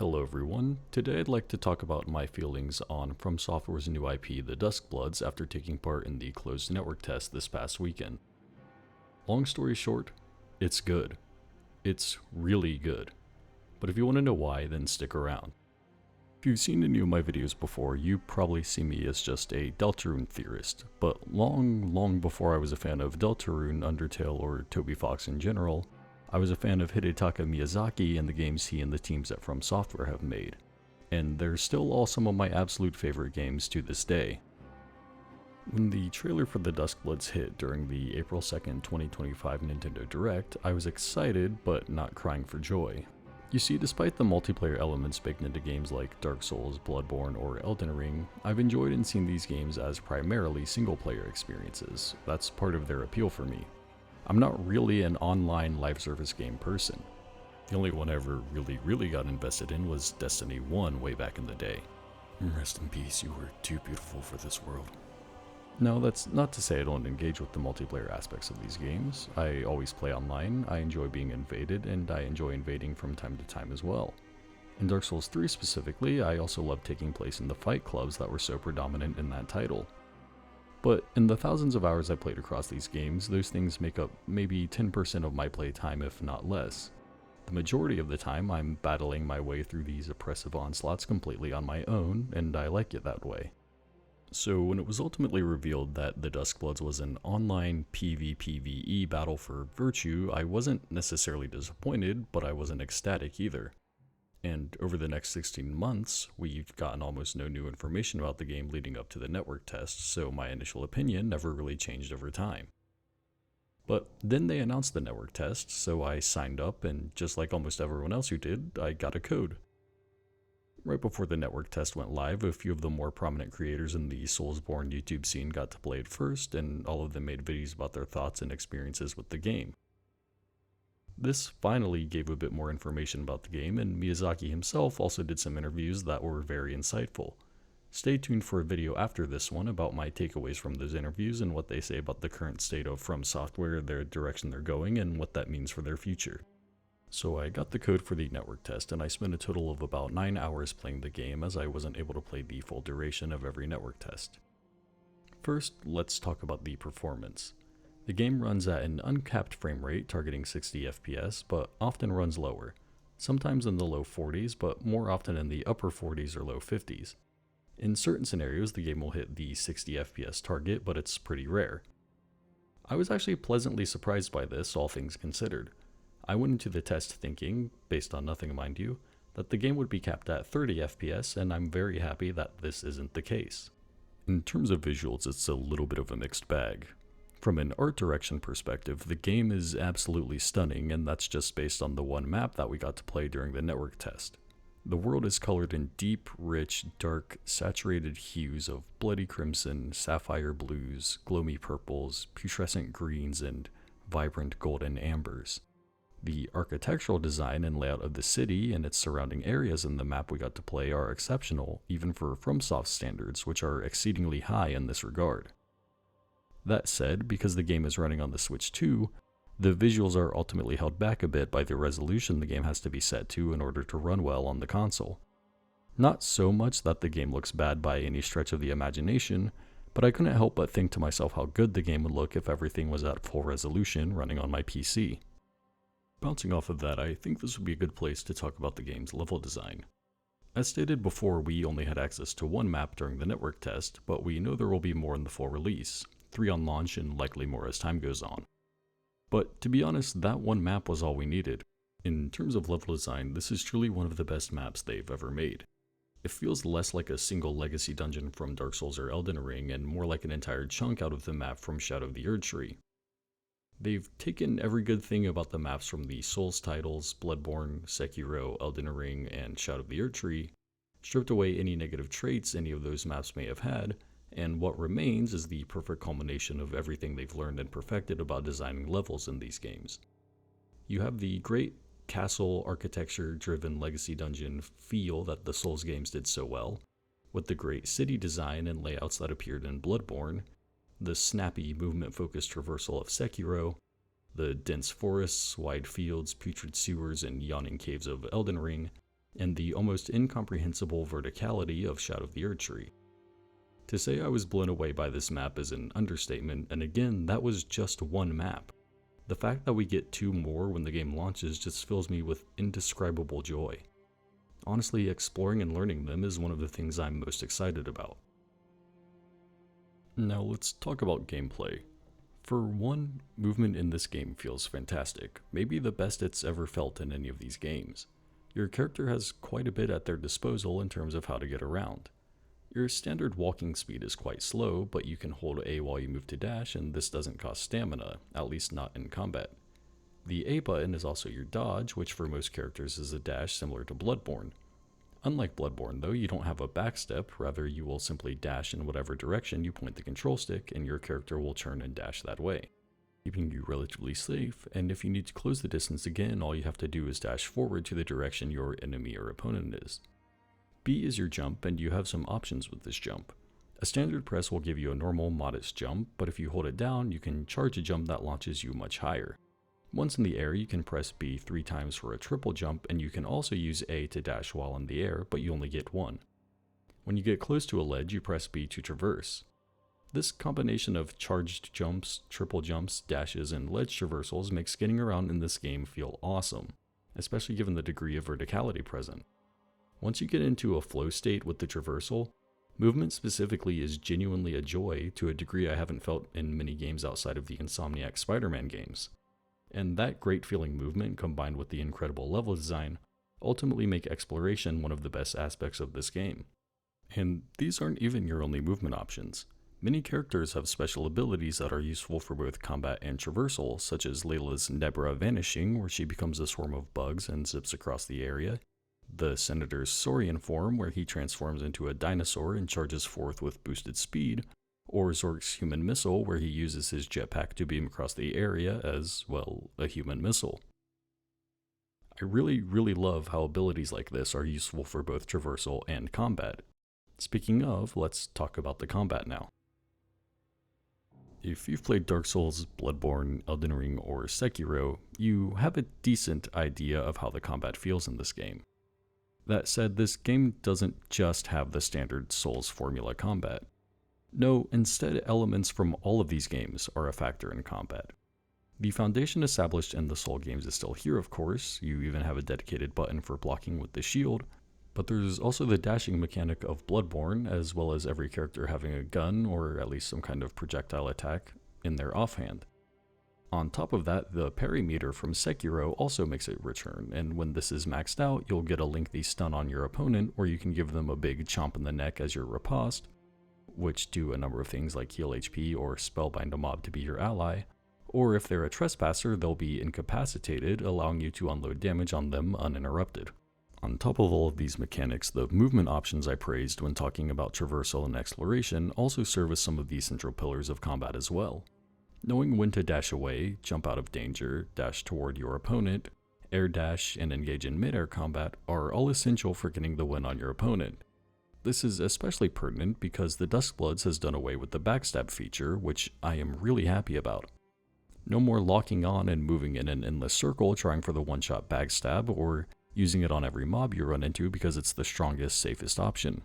Hello everyone, today I'd like to talk about my feelings on From Software's new IP, the Duskbloods, after taking part in the closed network test this past weekend. Long story short, it's good. It's really good. But if you want to know why, then stick around. If you've seen any of my videos before, you probably see me as just a Deltarune theorist, but long before I was a fan of Deltarune, Undertale, or Toby Fox in general, I was a fan of Hidetaka Miyazaki and the games he and the teams at From Software have made, and they're still all some of my absolute favorite games to this day. When the trailer for the Duskbloods hit during the April 2nd, 2025 Nintendo Direct, I was excited but not crying for joy. You see, despite the multiplayer elements baked into games like Dark Souls, Bloodborne, or Elden Ring, I've enjoyed and seen these games as primarily single-player experiences. That's part of their appeal for me. I'm not really an online live service game person. The only one I ever really got invested in was Destiny 1 way back in the day. Rest in peace, you were too beautiful for this world. No, that's not to say I don't engage with the multiplayer aspects of these games. I always play online, I enjoy being invaded, and I enjoy invading from time to time as well. In Dark Souls 3 specifically, I also love taking place in the fight clubs that were so predominant in that title. But in the thousands of hours I played across these games, those things make up maybe 10% of my playtime, if not less. The majority of the time, I'm battling my way through these oppressive onslaughts completely on my own, and I like it that way. So when it was ultimately revealed that the Duskbloods was an online PvPvE battle for virtue, I wasn't necessarily disappointed, but I wasn't ecstatic either. And over the next 16 months, we've gotten almost no new information about the game leading up to the network test, so my initial opinion never really changed over time. But then they announced the network test, so I signed up, and just like almost everyone else who did, I got a code. Right before the network test went live, a few of the more prominent creators in the Soulsborne YouTube scene got to play it first, and all of them made videos about their thoughts and experiences with the game. This finally gave a bit more information about the game, and Miyazaki himself also did some interviews that were very insightful. Stay tuned for a video after this one about my takeaways from those interviews and what they say about the current state of From Software, their direction they're going, and what that means for their future. So I got the code for the network test, and I spent a total of about 9 hours playing the game, as I wasn't able to play the full duration of every network test. First, let's talk about the performance. The game runs at an uncapped frame rate targeting 60 FPS, but often runs lower, sometimes in the low 40s, but more often in the upper 40s or low 50s. In certain scenarios, the game will hit the 60 FPS target, but it's pretty rare. I was actually pleasantly surprised by this, all things considered. I went into the test thinking, based on nothing mind you, that the game would be capped at 30 FPS, and I'm very happy that this isn't the case. In terms of visuals, it's a little bit of a mixed bag. From an art direction perspective, the game is absolutely stunning, and that's just based on the one map that we got to play during the network test. The world is colored in deep, rich, dark, saturated hues of bloody crimson, sapphire blues, gloomy purples, putrescent greens, and vibrant golden ambers. The architectural design and layout of the city and its surrounding areas in the map we got to play are exceptional, even for FromSoft standards, which are exceedingly high in this regard. That said, because the game is running on the Switch 2, the visuals are ultimately held back a bit by the resolution the game has to be set to in order to run well on the console. Not so much that the game looks bad by any stretch of the imagination, but I couldn't help but think to myself how good the game would look if everything was at full resolution running on my PC. Bouncing off of that, I think this would be a good place to talk about the game's level design. As stated before, we only had access to one map during the network test, but we know there will be more in the full release. 3 on launch and likely more as time goes on. But to be honest, that one map was all we needed. In terms of level design, this is truly one of the best maps they've ever made. It feels less like a single legacy dungeon from Dark Souls or Elden Ring and more like an entire chunk out of the map from Shadow of the Erdtree. They've taken every good thing about the maps from the Souls titles, Bloodborne, Sekiro, Elden Ring, and Shadow of the Erdtree, stripped away any negative traits any of those maps may have had, and what remains is the perfect culmination of everything they've learned and perfected about designing levels in these games. You have the great castle architecture-driven legacy dungeon feel that the Souls games did so well, with the great city design and layouts that appeared in Bloodborne, the snappy movement-focused traversal of Sekiro, the dense forests, wide fields, putrid sewers, and yawning caves of Elden Ring, and the almost incomprehensible verticality of Shadow of the Erdtree. To say I was blown away by this map is an understatement, and again, that was just one map. The fact that we get 2 more when the game launches just fills me with indescribable joy. Honestly, exploring and learning them is one of the things I'm most excited about. Now let's talk about gameplay. For one, movement in this game feels fantastic, maybe the best it's ever felt in any of these games. Your character has quite a bit at their disposal in terms of how to get around. Your standard walking speed is quite slow, but you can hold A while you move to dash, and this doesn't cost stamina, at least not in combat. The A button is also your dodge, which for most characters is a dash similar to Bloodborne. Unlike Bloodborne though, you don't have a backstep, rather you will simply dash in whatever direction you point the control stick, and your character will turn and dash that way, keeping you relatively safe, and if you need to close the distance again, all you have to do is dash forward to the direction your enemy or opponent is. B is your jump, and you have some options with this jump. A standard press will give you a normal, modest jump, but if you hold it down, you can charge a jump that launches you much higher. Once in the air, you can press B 3 times for a triple jump, and you can also use A to dash while in the air, but you only get 1. When you get close to a ledge, you press B to traverse. This combination of charged jumps, triple jumps, dashes, and ledge traversals makes getting around in this game feel awesome, especially given the degree of verticality present. Once you get into a flow state with the traversal, movement specifically is genuinely a joy to a degree I haven't felt in many games outside of the Insomniac Spider-Man games. And that great feeling movement combined with the incredible level design ultimately make exploration one of the best aspects of this game. And these aren't even your only movement options. Many characters have special abilities that are useful for both combat and traversal, such as Layla's Nebra Vanishing, where she becomes a swarm of bugs and zips across the area, the Senator's Saurian form, where he transforms into a dinosaur and charges forth with boosted speed, or Zork's human missile, where he uses his jetpack to beam across the area as, well, a human missile. I really love how abilities like this are useful for both traversal and combat. Speaking of, let's talk about the combat now. If you've played Dark Souls, Bloodborne, Elden Ring, or Sekiro, you have a decent idea of how the combat feels in this game. That said, this game doesn't just have the standard Souls formula combat. No, instead elements from all of these games are a factor in combat. The foundation established in the Soul games is still here, of course. You even have a dedicated button for blocking with the shield, but there's also the dashing mechanic of Bloodborne, as well as every character having a gun, or at least some kind of projectile attack, in their offhand. On top of that, the parry meter from Sekiro also makes a return, and when this is maxed out, you'll get a lengthy stun on your opponent, or you can give them a big chomp in the neck as your riposte, which do a number of things like heal HP or spellbind a mob to be your ally, or if they're a trespasser, they'll be incapacitated, allowing you to unload damage on them uninterrupted. On top of all of these mechanics, the movement options I praised when talking about traversal and exploration also serve as some of the central pillars of combat as well. Knowing when to dash away, jump out of danger, dash toward your opponent, air dash, and engage in mid-air combat are all essential for getting the win on your opponent. This is especially pertinent because the Duskbloods has done away with the backstab feature, which I am really happy about. No more locking on and moving in an endless circle trying for the one-shot backstab, or using it on every mob you run into because it's the strongest, safest option.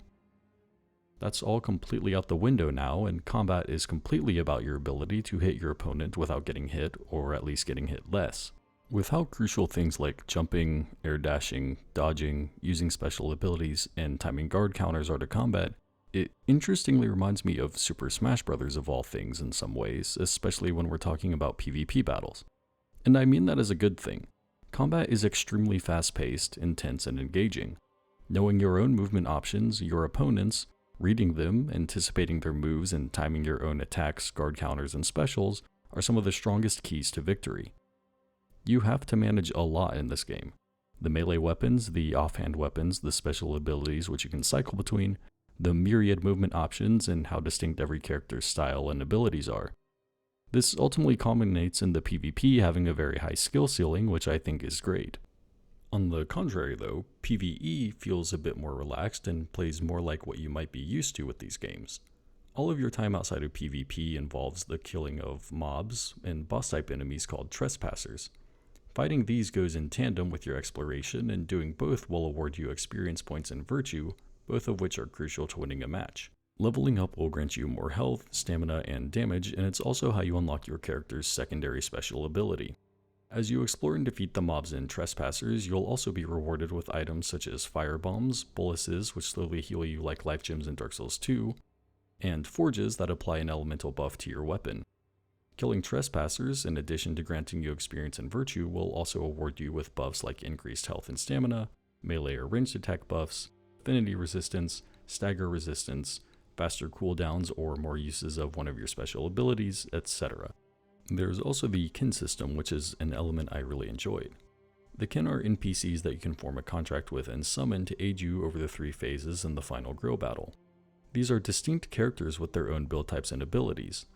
That's all completely out the window now, and combat is completely about your ability to hit your opponent without getting hit, or at least getting hit less. With how crucial things like jumping, air dashing, dodging, using special abilities, and timing guard counters are to combat, it interestingly reminds me of Super Smash Bros. Of all things in some ways, especially when we're talking about PvP battles. And I mean that as a good thing. Combat is extremely fast-paced, intense, and engaging. Knowing your own movement options, your opponents, reading them, anticipating their moves, and timing your own attacks, guard counters, and specials are some of the strongest keys to victory. You have to manage a lot in this game. The melee weapons, the offhand weapons, the special abilities which you can cycle between, the myriad movement options, and how distinct every character's style and abilities are. This ultimately culminates in the PvP having a very high skill ceiling, which I think is great. On the contrary though, PvE feels a bit more relaxed and plays more like what you might be used to with these games. All of your time outside of PvP involves the killing of mobs and boss type enemies called trespassers. Fighting these goes in tandem with your exploration, and doing both will award you experience points and virtue, both of which are crucial to winning a match. Leveling up will grant you more health, stamina, and damage, and it's also how you unlock your character's secondary special ability. As you explore and defeat the mobs and trespassers, you'll also be rewarded with items such as fire bombs, boluses which slowly heal you like life gems in Dark Souls 2, and forges that apply an elemental buff to your weapon. Killing trespassers, in addition to granting you experience and virtue, will also award you with buffs like increased health and stamina, melee or ranged attack buffs, affinity resistance, stagger resistance, faster cooldowns or more uses of one of your special abilities, etc. There's also the kin system, which is an element I really enjoyed. The kin are NPCs that you can form a contract with and summon to aid you over the 3 phases in the final grill battle. These are distinct characters with their own build types and abilities.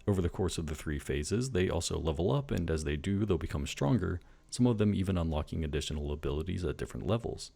Over the course of the 3 phases, they also level up, and as they do, they'll become stronger, some of them even unlocking additional abilities at different levels.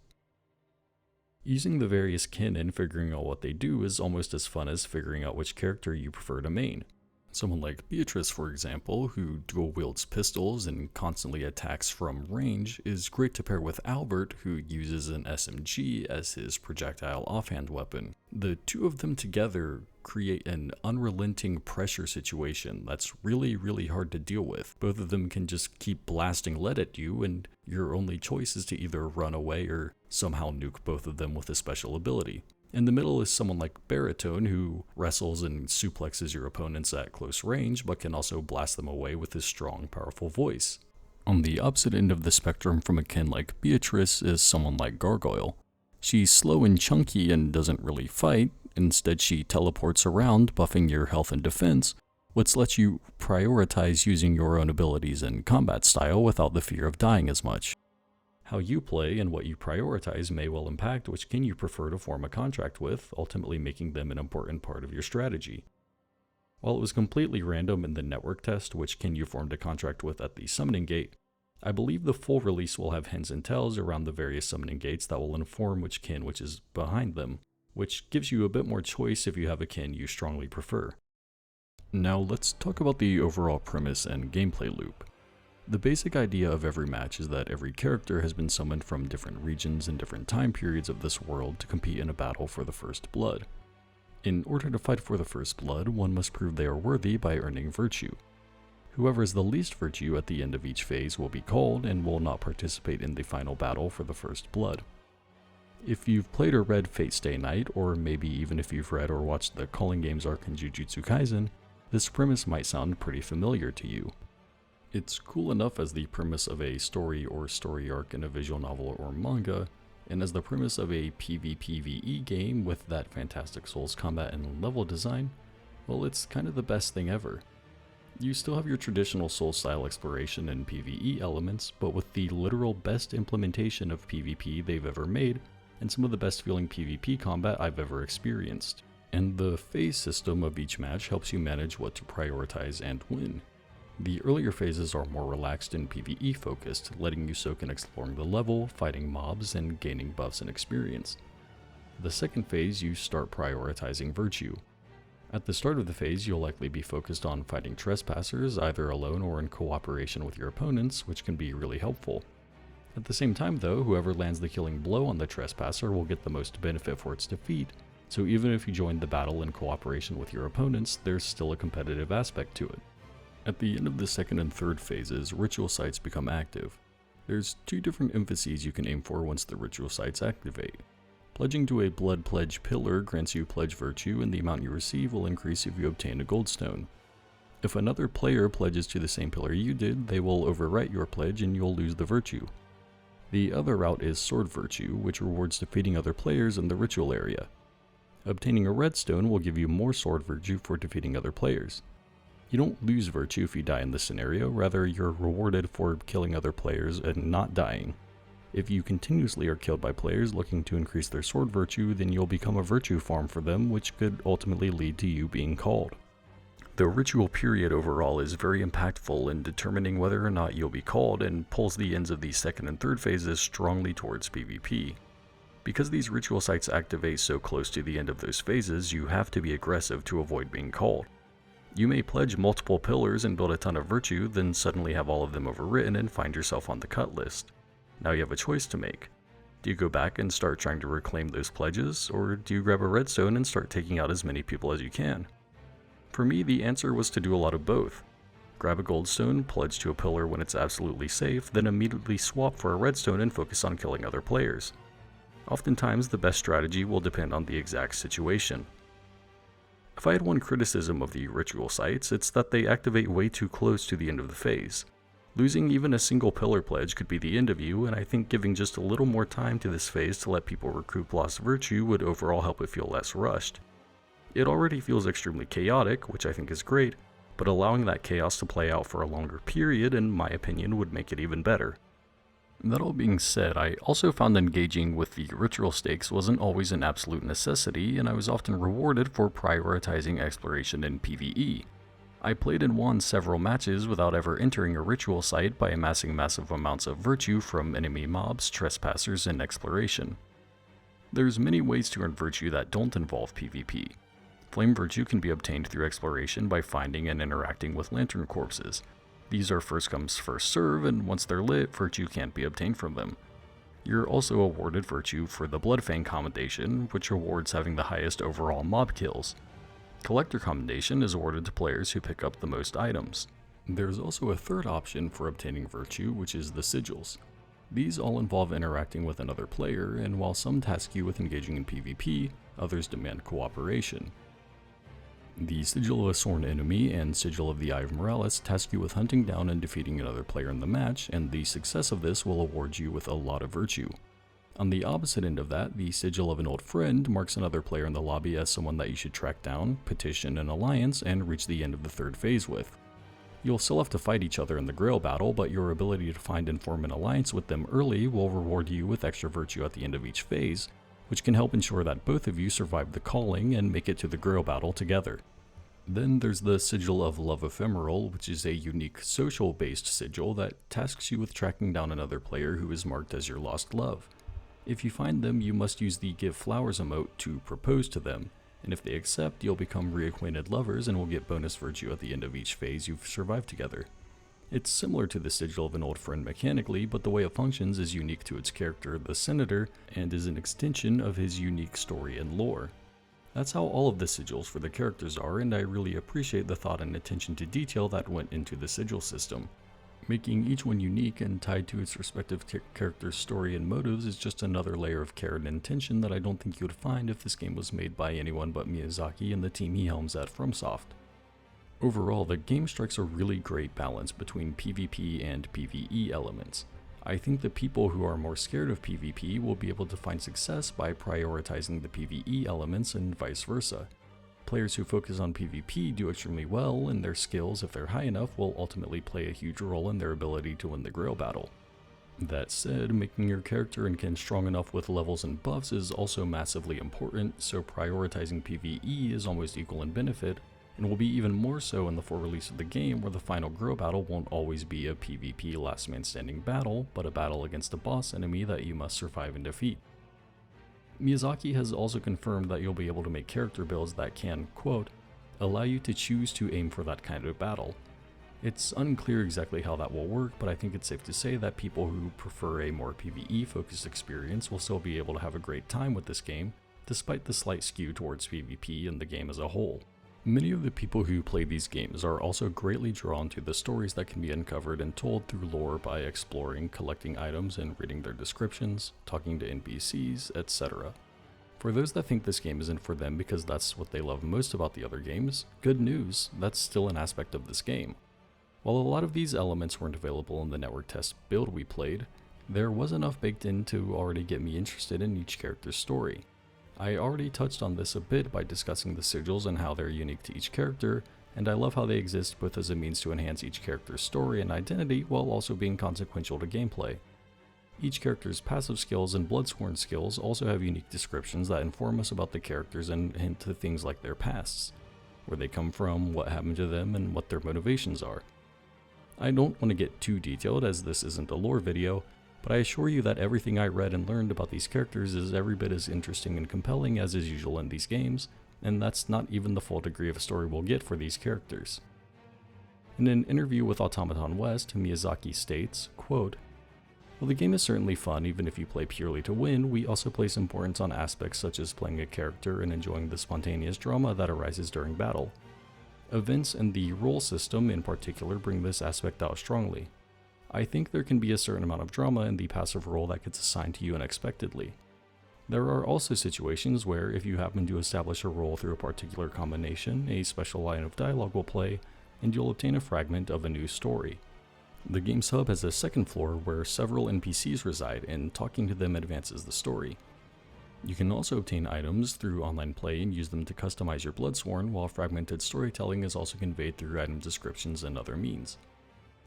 Using the various kin and figuring out what they do is almost as fun as figuring out which character you prefer to main. Someone like Beatrice, for example, who dual wields pistols and constantly attacks from range, is great to pair with Albert, who uses an SMG as his projectile offhand weapon. The two of them together create an unrelenting pressure situation that's really hard to deal with. Both of them can just keep blasting lead at you, and your only choice is to either run away or somehow nuke both of them with a special ability. In the middle is someone like Baritone, who wrestles and suplexes your opponents at close range, but can also blast them away with his strong, powerful voice. On the opposite end of the spectrum from a kin like Beatrice is someone like Gargoyle. She's slow and chunky and doesn't really fight. Instead, she teleports around, buffing your health and defense, which lets you prioritize using your own abilities and combat style without the fear of dying as much. How you play and what you prioritize may well impact which kin you prefer to form a contract with, ultimately making them an important part of your strategy. While it was completely random in the network test which kin you formed a contract with at the summoning gate, I believe the full release will have hints and tells around the various summoning gates that will inform which kin which is behind them, which gives you a bit more choice if you have a kin you strongly prefer. Now let's talk about the overall premise and gameplay loop. The basic idea of every match is that every character has been summoned from different regions and different time periods of this world to compete in a battle for the first blood. In order to fight for the first blood, one must prove they are worthy by earning virtue. Whoever has the least virtue at the end of each phase will be called and will not participate in the final battle for the first blood. If you've played or read Fate Stay Night, or maybe even if you've read or watched the Calling Games arc in Jujutsu Kaisen, this premise might sound pretty familiar to you. It's cool enough as the premise of a story or story arc in a visual novel or manga, and as the premise of a PvPvE game with that fantastic Souls combat and level design, well, it's kind of the best thing ever. You still have your traditional Souls-style exploration and PvE elements, but with the literal best implementation of PvP they've ever made, and some of the best feeling PvP combat I've ever experienced. And the phase system of each match helps you manage what to prioritize and win. The earlier phases are more relaxed and PvE focused, letting you soak in exploring the level, fighting mobs, and gaining buffs and experience. The second phase, you start prioritizing virtue. At the start of the phase, you'll likely be focused on fighting trespassers, either alone or in cooperation with your opponents, which can be really helpful. At the same time though, whoever lands the killing blow on the trespasser will get the most benefit for its defeat, so even if you join the battle in cooperation with your opponents, there's still a competitive aspect to it. At the end of the second and third phases, ritual sites become active. There's 2 different emphases you can aim for once the ritual sites activate. Pledging to a blood pledge pillar grants you pledge virtue, and the amount you receive will increase if you obtain a gold stone. If another player pledges to the same pillar you did, they will overwrite your pledge and you'll lose the virtue. The other route is sword virtue, which rewards defeating other players in the ritual area. Obtaining a redstone will give you more sword virtue for defeating other players. You don't lose virtue if you die in this scenario, rather you're rewarded for killing other players and not dying. If you continuously are killed by players looking to increase their sword virtue, then you'll become a virtue farm for them, which could ultimately lead to you being called. The ritual period overall is very impactful in determining whether or not you'll be called, and pulls the ends of the second and third phases strongly towards PvP. Because these ritual sites activate so close to the end of those phases, you have to be aggressive to avoid being called. You may pledge multiple pillars and build a ton of virtue, then suddenly have all of them overwritten and find yourself on the cut list. Now you have a choice to make. Do you go back and start trying to reclaim those pledges, or do you grab a redstone and start taking out as many people as you can? For me, the answer was to do a lot of both. Grab a goldstone, pledge to a pillar when it's absolutely safe, then immediately swap for a redstone and focus on killing other players. Oftentimes, the best strategy will depend on the exact situation. If I had one criticism of the ritual sites, it's that they activate way too close to the end of the phase. Losing even a single pillar pledge could be the end of you, and I think giving just a little more time to this phase to let people recoup lost virtue would overall help it feel less rushed. It already feels extremely chaotic, which I think is great, but allowing that chaos to play out for a longer period, in my opinion, would make it even better. That all being said, I also found engaging with the ritual stakes wasn't always an absolute necessity, and I was often rewarded for prioritizing exploration in PvE. I played and won several matches without ever entering a ritual site by amassing massive amounts of virtue from enemy mobs, trespassers, and exploration. There's many ways to earn virtue that don't involve PvP. Flame virtue can be obtained through exploration by finding and interacting with lantern corpses. These are first come first serve, and once they're lit, virtue can't be obtained from them. You're also awarded virtue for the Bloodfang commendation, which awards having the highest overall mob kills. Collector commendation is awarded to players who pick up the most items. There's also a third option for obtaining virtue, which is the sigils. These all involve interacting with another player, and while some task you with engaging in PvP, others demand cooperation. The Sigil of a Sworn Enemy and Sigil of the Eye of Morales task you with hunting down and defeating another player in the match, and the success of this will award you with a lot of virtue. On the opposite end of that, the Sigil of an Old Friend marks another player in the lobby as someone that you should track down, petition an alliance, and reach the end of the third phase with. You'll still have to fight each other in the Grail battle, but your ability to find and form an alliance with them early will reward you with extra virtue at the end of each phase, which can help ensure that both of you survive the calling and make it to the Grail battle together. Then there's the Sigil of Love Ephemeral, which is a unique social-based sigil that tasks you with tracking down another player who is marked as your lost love. If you find them, you must use the Give Flowers emote to propose to them, and if they accept, you'll become reacquainted lovers and will get bonus virtue at the end of each phase you've survived together. It's similar to the Sigil of an Old Friend mechanically, but the way it functions is unique to its character, the Senator, and is an extension of his unique story and lore. That's how all of the sigils for the characters are, and I really appreciate the thought and attention to detail that went into the sigil system. Making each one unique and tied to its respective character's story and motives is just another layer of care and intention that I don't think you would find if this game was made by anyone but Miyazaki and the team he helms at FromSoft. Overall, the game strikes a really great balance between PvP and PvE elements. I think the people who are more scared of PvP will be able to find success by prioritizing the PvE elements and vice versa. Players who focus on PvP do extremely well, and their skills, if they're high enough, will ultimately play a huge role in their ability to win the Grail battle. That said, making your character and kin strong enough with levels and buffs is also massively important, so prioritizing PvE is almost equal in benefit, and will be even more so in the full release of the game, where the final Grail battle won't always be a PvP last man standing battle, but a battle against a boss enemy that you must survive and defeat. Miyazaki has also confirmed that you'll be able to make character builds that can, quote, allow you to choose to aim for that kind of battle. It's unclear exactly how that will work, but I think it's safe to say that people who prefer a more PvE focused experience will still be able to have a great time with this game, despite the slight skew towards PvP in the game as a whole. Many of the people who play these games are also greatly drawn to the stories that can be uncovered and told through lore by exploring, collecting items, and reading their descriptions, talking to NPCs, etc. For those that think this game isn't for them because that's what they love most about the other games, good news, that's still an aspect of this game. While a lot of these elements weren't available in the network test build we played, there was enough baked in to already get me interested in each character's story. I already touched on this a bit by discussing the sigils and how they're unique to each character, and I love how they exist both as a means to enhance each character's story and identity while also being consequential to gameplay. Each character's passive skills and Bloodsworn skills also have unique descriptions that inform us about the characters and hint to things like their pasts, where they come from, what happened to them, and what their motivations are. I don't want to get too detailed as this isn't a lore video, but I assure you that everything I read and learned about these characters is every bit as interesting and compelling as is usual in these games, and that's not even the full degree of story we'll get for these characters. In an interview with Automaton West, Miyazaki states, quote, "While the game is certainly fun even if you play purely to win, we also place importance on aspects such as playing a character and enjoying the spontaneous drama that arises during battle. Events and the role system in particular bring this aspect out strongly. I think there can be a certain amount of drama in the passive role that gets assigned to you unexpectedly. There are also situations where if you happen to establish a role through a particular combination, a special line of dialogue will play, and you'll obtain a fragment of a new story. The game's hub has a second floor where several NPCs reside, and talking to them advances the story. You can also obtain items through online play and use them to customize your Bloodsworn, while fragmented storytelling is also conveyed through item descriptions and other means.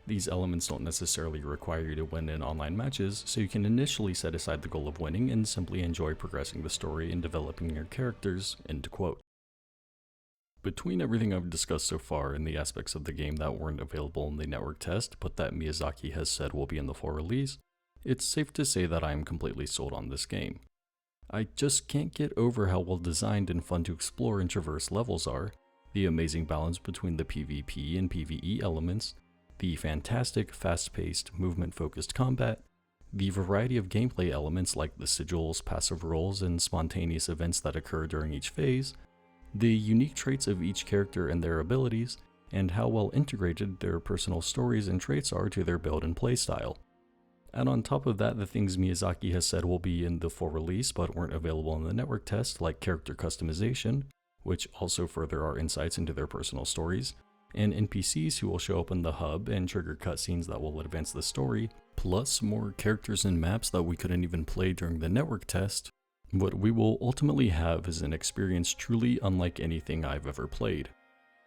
These elements don't necessarily require you to win in online matches, so you can initially set aside the goal of winning and simply enjoy progressing the story and developing your characters." End quote. Between everything I've discussed so far and the aspects of the game that weren't available in the network test, but that Miyazaki has said will be in the full release, it's safe to say that I am completely sold on this game. I just can't get over how well designed and fun to explore and traverse levels are, the amazing balance between the PvP and PvE elements, the fantastic fast-paced, movement-focused combat, the variety of gameplay elements like the sigils, passive roles, and spontaneous events that occur during each phase, the unique traits of each character and their abilities, and how well integrated their personal stories and traits are to their build and playstyle. And on top of that, the things Miyazaki has said will be in the full release but weren't available in the network test, like character customization, which also further our insights into their personal stories, and NPCs who will show up in the hub and trigger cutscenes that will advance the story, plus more characters and maps that we couldn't even play during the network test. What we will ultimately have is an experience truly unlike anything I've ever played.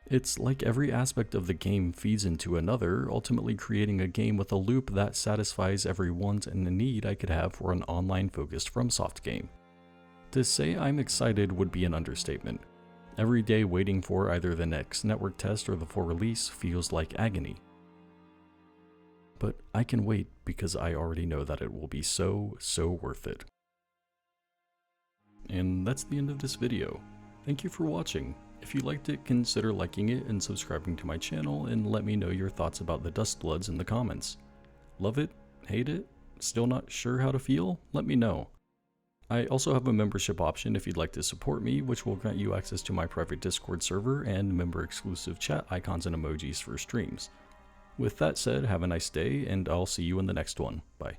It's like every aspect of the game feeds into another, ultimately creating a game with a loop that satisfies every want and a need I could have for an online-focused FromSoft game. To say I'm excited would be an understatement. Every day waiting for either the next network test or the full release feels like agony. But I can wait because I already know that it will be so worth it. And that's the end of this video. Thank you for watching. If you liked it, consider liking it and subscribing to my channel, and let me know your thoughts about the Duskbloods in the comments. Love it? Hate it? Still not sure how to feel? Let me know. I also have a membership option if you'd like to support me, which will grant you access to my private Discord server and member-exclusive chat icons and emojis for streams. With that said, have a nice day, and I'll see you in the next one. Bye.